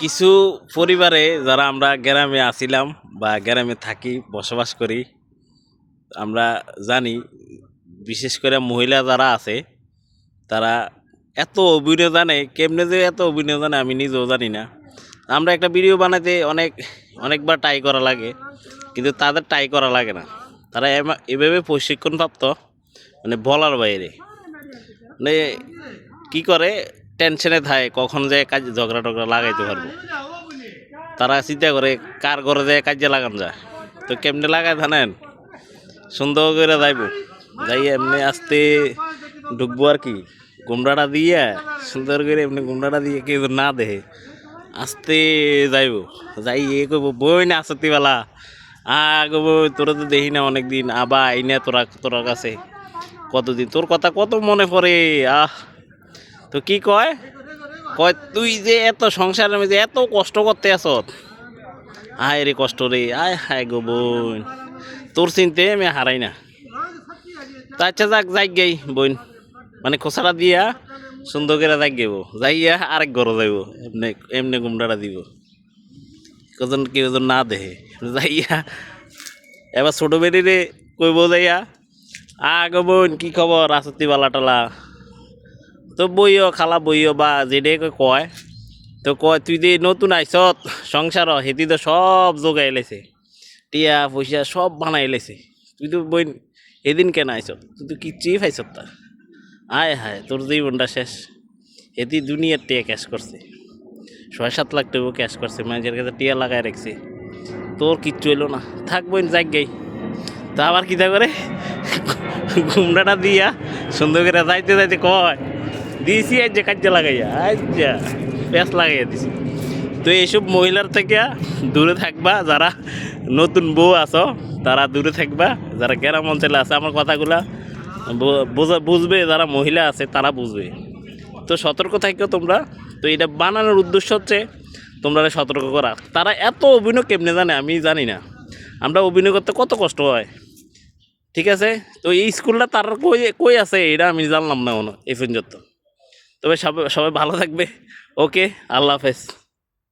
কিছু পরিবারে যারা আমরা গ্রামে আছিলাম বা গ্রামে থাকি বসবাস করি, আমরা জানি বিশেষ করে মহিলা যারা আছে তারা এত অভিনয় জানে, কেমনে যে এত অভিনয় জানে আমি নিজেও জানি না। আমরা একটা ভিডিও বানাতে অনেকবার ট্রাই করা লাগে, কিন্তু তাদের ট্রাই করা লাগে না। তারা এভাবে প্রশিক্ষণপ্রাপ্ত, মানে বলার বাইরে, মানে কী করে টেনশনে থাকে কখন যে কাজ ঝগড়া টগড়া লাগাইতে পারবো। তারা চিন্তা করে কার ঘরে যে কাজে লাগান যায়। তো কেমনে লাগায় জানেন, সুন্দর করে যাইব, যাই এমনি আস্তে ঢুকবো আর কি, গুমরাটা দিয়ে সুন্দর করে এমনি গুমরাটা দিয়ে কেউ না দেখে আস্তে যাইব, যাই এ করবো বই না আসতিবেলা আগবো, তোরা তো দেখি না অনেকদিন, আবার আইনা তোর কাছে কতদিন তোর কথা কত মনে পড়ে। তো কি কয় কয় তুই যে এত সংসারের মধ্যে এত কষ্ট করতে আস, আয় রে কষ্ট রে, আয় হায় গো বোন, তোর চিনতে আমি হারাই না। তা আচ্ছা যাক, যাই গেই বোন, মানে খোসাটা দিয়া সুন্দর করে যাই গেব, যাইয়া আরেক ঘর যাইব, এমনি এমনি গুমডাটা দিব, কজন কেউ না দেখে যাইয়া। এবার ছোটো বেরিয়ে কইব যাইয়া, গো বোন কি খবর, আসতি বালা টালা, তো বইও খালা বইও বা যেডে কয়, তো কয় তুই যে নতুন আইসত সংসার, হেতি তো সব যোগাই লেছে, টিয়া পয়সা সব বানাই লেছে, তুই তো বই এদিন কেন আইসত, তুই তো কিচ্ছুই পাইছত তা, আয় হায় তোর জীবনটা শেষ। হেতি দুনিয়ার টিয়া ক্যাশ করছে, 6-7 লাখ টাকা ক্যাশ করছে, মানুষের কাছে টিয়া লাগাই রাখছে, তোর কিচ্ছু এলো না, থাক বোন যাক গাই। তা আবার কিতা করে ঘুমটাটা দিয়া সুন্দর করে যাইতে যাইতে কয় দিয়েছি আজ যে কাজে লাগাইয়া, আচ্ছা প্যাঁচ লাগাইয়া দিছি। তো এইসব মহিলার থেকে দূরে থাকবা, যারা নতুন বউ আছো তারা দূরে থাকবা, যারা গ্রাম অঞ্চলে আছে আমার কথাগুলা বুঝবে, যারা মহিলা আছে তারা বুঝবে। তো সতর্ক থাকো তোমরা। তো এটা বানানোর উদ্দেশ্য হচ্ছে তোমরা সতর্ক করা। তারা এত অভিনয় কেমনে জানে আমি জানি না, আমরা অভিনয় করতে কত কষ্ট হয়, ঠিক আছে। তো এই স্কুলটা তার কই আছে এটা আমি জানলাম না এই পর্যন্ত। তবে সবাই ভালো থাকবে, ওকে, আল্লাহ হাফেজ।